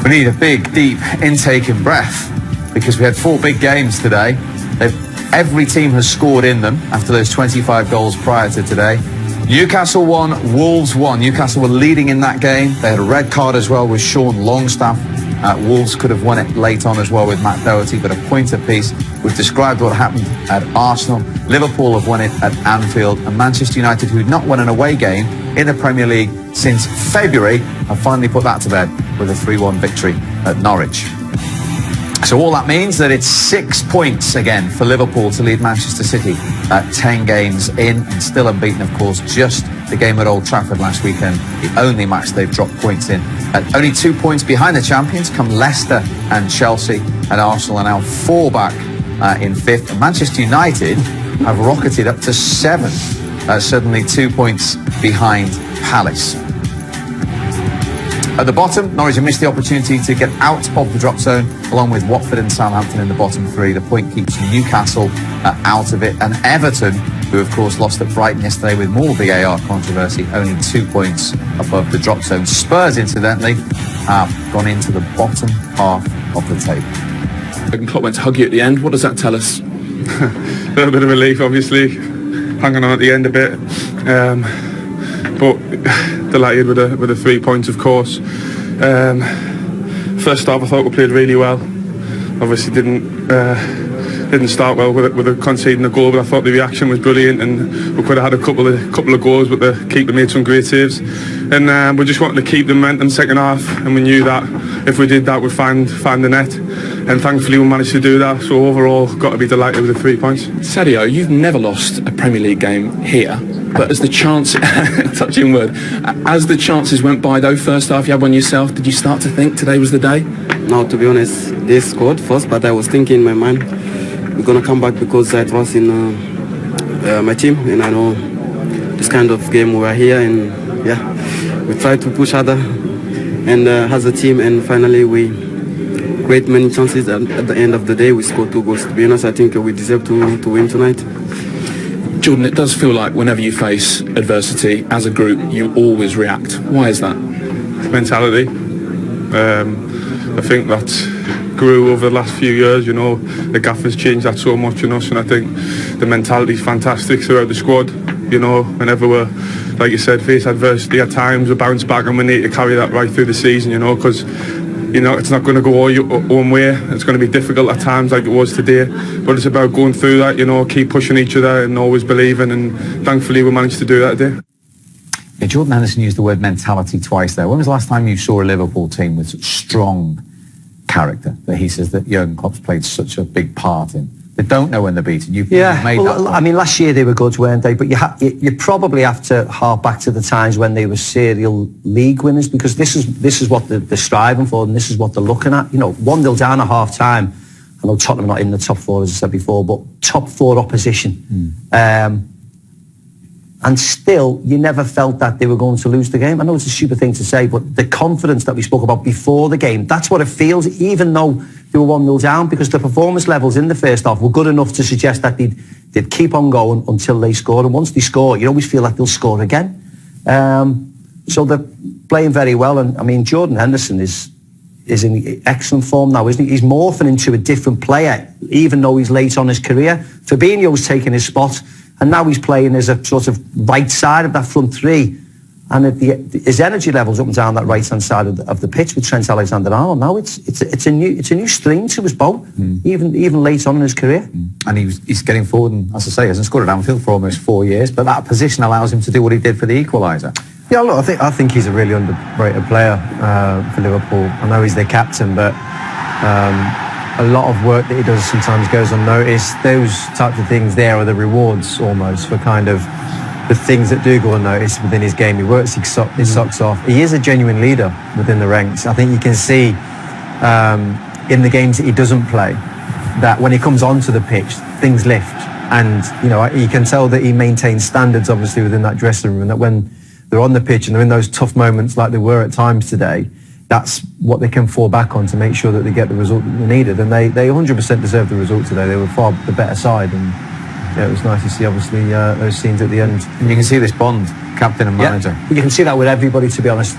We need a big, deep intake in breath because we had 4 big games today. Every team has scored in them after those 25 goals prior to today. Newcastle won, Wolves won. Newcastle were leading in that game. They had a red card as well with Sean Longstaff. Wolves could have won it late on as well with Matt Doherty, but a point apiece. We've described what happened at Arsenal. Liverpool have won it at Anfield, and Manchester United, who'd not won an away game in the Premier League since February, have finally put that to bed with a 3-1 victory at Norwich. So all that means that it's 6 points again for Liverpool to lead Manchester City at 10 games in, and still unbeaten, of course. Just the game at Old Trafford last weekend, the only match they've dropped points in. At only 2 points behind the champions come Leicester and Chelsea, and Arsenal are now 4 back in 5th. And Manchester United have rocketed up to 7, suddenly 2 points behind Palace. At the bottom, Norwich have missed the opportunity to get out of the drop zone, along with Watford and Southampton in the bottom 3. The point keeps Newcastle out of it, and Everton, who of course lost at Brighton yesterday with more VAR controversy, only 2 points above the drop zone. Spurs, incidentally, have gone into the bottom half of the table. Klopp went to hug you at the end. What does that tell us? A little bit of relief, obviously, hanging on at the end a bit. But delighted with the 3 points, of course. First half, I thought we played really well. Obviously, didn't start well with conceding a goal, but I thought the reaction was brilliant, and we could have had a couple of goals, but the keeper made some great saves. And we just wanted to keep the momentum second half, and we knew that if we did that, we'd find the net. And thankfully, we managed to do that. So overall, got to be delighted with the 3 points. Sadio, you've never lost a Premier League game here. But as the chance, touching word, as the chances went by though, first half you had one yourself, did you start to think today was the day? No, to be honest, they scored first, but I was thinking in my mind, we're going to come back because I trust in my team, and I know this kind of game we are here, and yeah, we try to push harder and as a team, and finally we create many chances, and at the end of the day we scored 2 goals. To be honest, I think we deserve to win tonight. Jordan, it does feel like whenever you face adversity as a group, you always react. Why is that? Mentality. I think that grew over the last few years, you know. The gaffer's changed that so much in us, and I think the mentality's fantastic throughout the squad. You know, whenever we're, like you said, face adversity at times, we bounce back, and we need to carry that right through the season, you know, because you know, it's not going to go all your own way. It's going to be difficult at times like it was today. But it's about going through that, you know, keep pushing each other and always believing. And thankfully we managed to do that today. Yeah, Jordan Henderson used the word mentality twice there. When was the last time you saw a Liverpool team with such strong character that he says that Jurgen Klopp's played such a big part in? They don't know when they're beaten. You've made that. I mean, last year they were good, weren't they? But you probably have to hark back to the times when they were serial league winners, because this is what they're striving for, and this is what they're looking at. You know, 1-0 down at half time. I know Tottenham are not in the top 4, as I said before, but top 4 opposition. And still, you never felt that they were going to lose the game. I know it's a stupid thing to say, but the confidence that we spoke about before the game, that's what it feels, even though they were 1-0 down, because the performance levels in the first half were good enough to suggest that they'd keep on going until they scored. And once they score, you always feel like they'll score again. So they're playing very well. And I mean, Jordan Henderson is in excellent form now, isn't he? He's morphing into a different player, even though he's late on his career. Fabinho's taken his spot, and now he's playing as a sort of right side of that front 3. And his energy levels up and down that right-hand side of the pitch with Trent Alexander-Arnold. Now it's a new string to his bow, even late on in his career. And he's getting forward, and as I say, he hasn't scored at Anfield for almost 4 years, but that position allows him to do what he did for the equaliser. Yeah, look, I think he's a really underrated player for Liverpool. I know he's their captain, but a lot of work that he does sometimes goes unnoticed. Those types of things there are the rewards almost for kind of the things that do go unnoticed within his game. He works his socks off. He is a genuine leader within the ranks. I think you can see in the games that he doesn't play that when he comes onto the pitch, things lift. And, you know, you can tell that he maintains standards, obviously, within that dressing room, and that when they're on the pitch and they're in those tough moments like they were at times today, that's what they can fall back on to make sure that they get the result that they needed. And they 100% deserved the result today. They were far the better side, and yeah, it was nice to see, obviously, those scenes at the end. And you can see this bond, captain and manager. Yeah, you can see that with everybody, to be honest.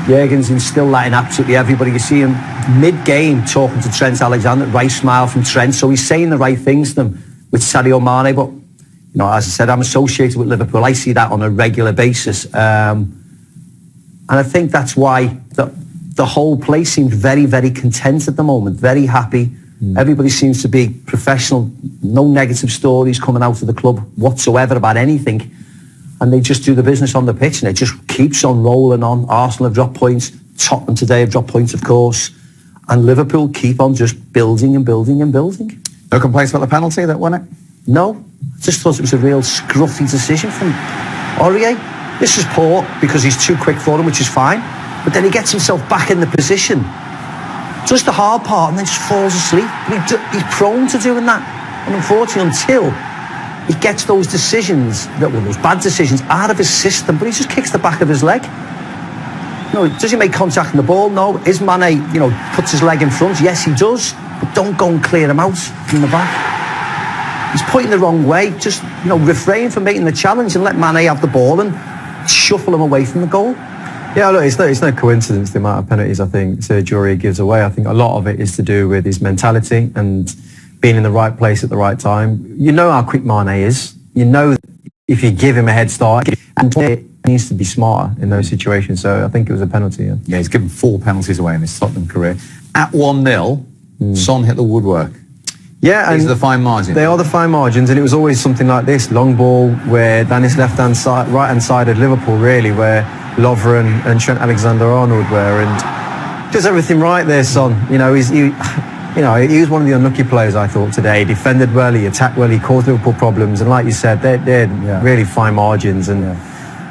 Jurgen's instilled that in absolutely everybody. You see him mid-game talking to Trent Alexander, right smile from Trent, so he's saying the right things to them with Sadio Mane. But, you know, as I said, I'm associated with Liverpool. I see that on a regular basis. And I think that's why the whole place seems very, very content at the moment, very happy. Everybody seems to be professional, no negative stories coming out of the club whatsoever about anything. And they just do the business on the pitch, and it just keeps on rolling on. Arsenal have dropped points, Tottenham today have dropped points, of course, and Liverpool keep on just building and building and building. No complaints about the penalty that won it? No, I just thought it was a real scruffy decision from Aurier. This is poor because he's too quick for him, which is fine, but then he gets himself back in the position. Just the hard part, and then just falls asleep. He's prone to doing that, and unfortunately, until he gets those decisions, those bad decisions, out of his system, but he just kicks the back of his leg. No, does he make contact on the ball? No. Is Mane, puts his leg in front? Yes, he does. But don't go and clear him out from the back. He's pointing the wrong way. Just, refrain from making the challenge and let Mane have the ball and shuffle him away from the goal. Yeah, look, it's no coincidence the amount of penalties I think Sergio Aurier gives away. I think a lot of it is to do with his mentality and being in the right place at the right time. You know how quick Mane is. You know if you give him a head start, and he needs to be smarter in those situations. So I think it was a penalty. Yeah, he's given 4 penalties away in his Tottenham career. At 1-0, Son hit the woodwork. Yeah, these are the fine margins. They are the fine margins, and it was always something like this: long ball where down his left-hand side, right-hand side of Liverpool, really, where Lovren and Trent Alexander-Arnold were, and does everything right there, Son. He was one of the unlucky players, I thought, today. He defended well, he attacked well, he caused Liverpool problems, and like you said, they're really fine margins, and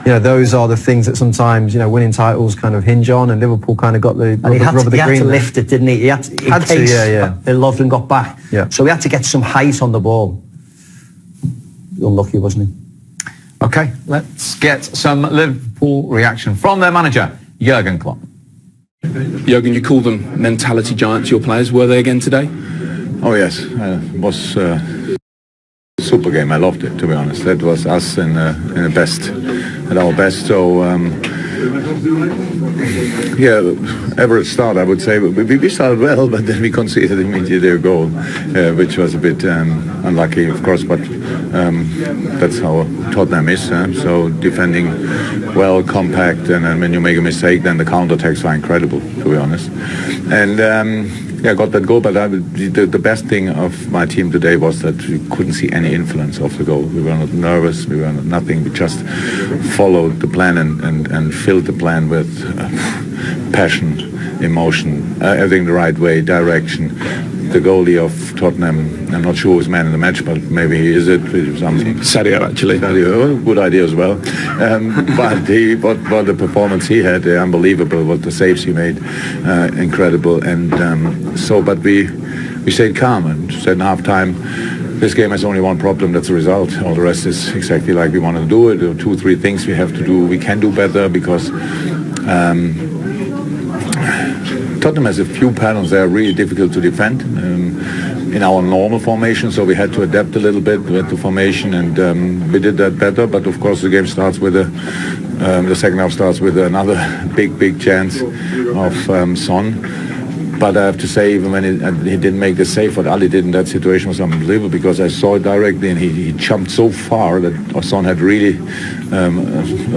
those are the things that sometimes winning titles kind of hinge on, and Liverpool kind of got the and he had to lift it, didn't he? He had to, Lovren got back, so he had to get some height on the ball. Unlucky, wasn't he? Okay, let's get some Liverpool reaction from their manager, Jurgen Klopp. Jurgen, you call them mentality giants, your players. Were they again today? Oh yes, it was a super game. I loved it, to be honest. That was us in the best, at our best. So average start, I would say. We started well, but then we conceded immediately a goal, which was a bit unlucky, of course. But that's how Tottenham is. So defending well, compact, and when you make a mistake, then the counterattacks are incredible, to be honest. And got that goal. But the best thing of my team today was that we couldn't see any influence of the goal. We were not nervous. We were not nothing. We just followed the plan and filled the plan with passion, emotion, everything the right way, direction. The goalie of Tottenham, I'm not sure who's man in the match, but maybe he is it. Sadio, actually. Sadio, good idea as well. But what the performance he had, unbelievable. What the saves he made, incredible. And but we stayed calm and said in half time, this game has only one problem, that's the result. All the rest is exactly like we wanted to do it. There are 2-3 things we have to do. We can do better because Tottenham has a few patterns that are really difficult to defend in our normal formation, so we had to adapt a little bit with the formation, and we did that better. But of course the game starts with the second half starts with another big chance of Son. But I have to say, even when he didn't make the save, what Ali did in that situation was unbelievable, because I saw it directly and he jumped so far that Son had really a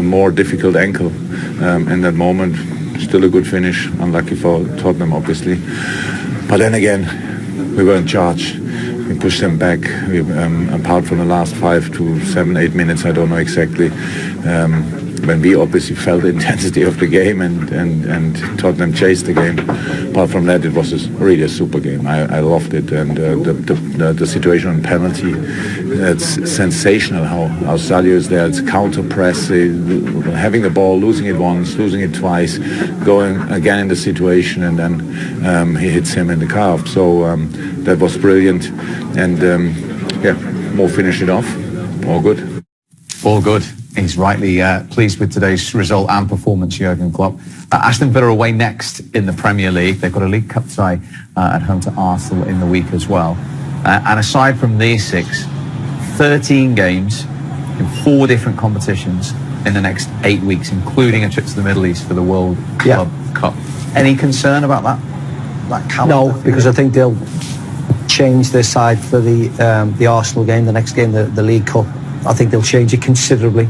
more difficult ankle in that moment. Still a good finish, unlucky for Tottenham, obviously. But then again, we were in charge. We pushed them back. Apart from the last 5 to 7, 8 minutes, I don't know exactly, when we obviously felt the intensity of the game and Tottenham chased the game. Apart from that, it was really a super game. I loved it, and the situation on penalty, it's sensational how Sadio is there. It's counter press, having the ball, losing it once, losing it twice, going again in the situation, and then he hits him in the calf. So that was brilliant, and Mo finished it off. All good. All good. He's rightly pleased with today's result and performance, Jurgen Klopp. Aston Villa away next in the Premier League. They've got a League Cup tie at home to Arsenal in the week as well. And aside from these 6, 13 games in 4 different competitions in the next 8 weeks, including a trip to the Middle East for the World Club Cup. Any concern about that calendar? No, because I think they'll change their side for the Arsenal game, the next game, the League Cup. I think they'll change it considerably.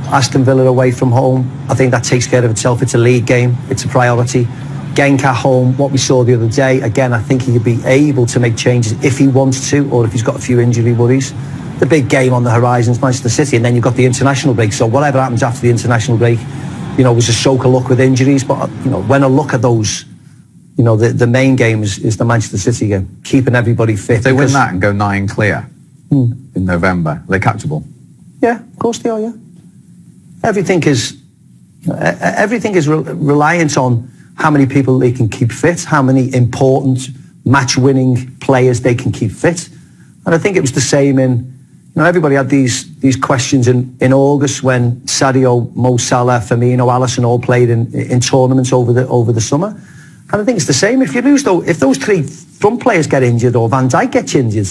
Aston Villa away from home, I think that takes care of itself. It's a league game, it's a priority. Genk at home, what we saw the other day, again, I think he could be able to make changes if he wants to, or if he's got a few injury worries. The big game on the horizon is Manchester City, and then you've got the international break. So whatever happens after the international break, was a stroke of luck with injuries. But when I look at those, the main game is the Manchester City game, keeping everybody fit. If they win that and go 9 clear in November, are they catchable? Yeah, of course they are. Yeah, everything is reliant on how many people they can keep fit, how many important match-winning players they can keep fit. And I think it was the same in, everybody had these questions in August when Sadio, Mo Salah, Firmino, Alisson all played in tournaments over the summer. And I think it's the same. If you lose, if those 3 front players get injured or Van Dijk gets injured,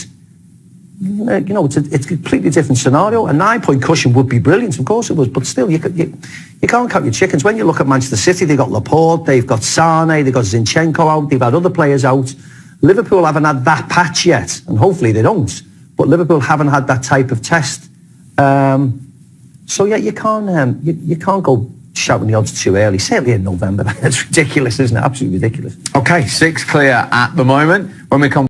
it's a completely different scenario. A 9-point cushion would be brilliant, of course it would, but still, you can't count your chickens. When you look at Manchester City, they've got Laporte, they've got Sane, they've got Zinchenko out, they've had other players out. Liverpool haven't had that patch yet, and hopefully they don't. But Liverpool haven't had that type of test. So yeah, you can't go shouting the odds too early, certainly in November. That's ridiculous, isn't it? Absolutely ridiculous. Okay, 6 clear at the moment. When we come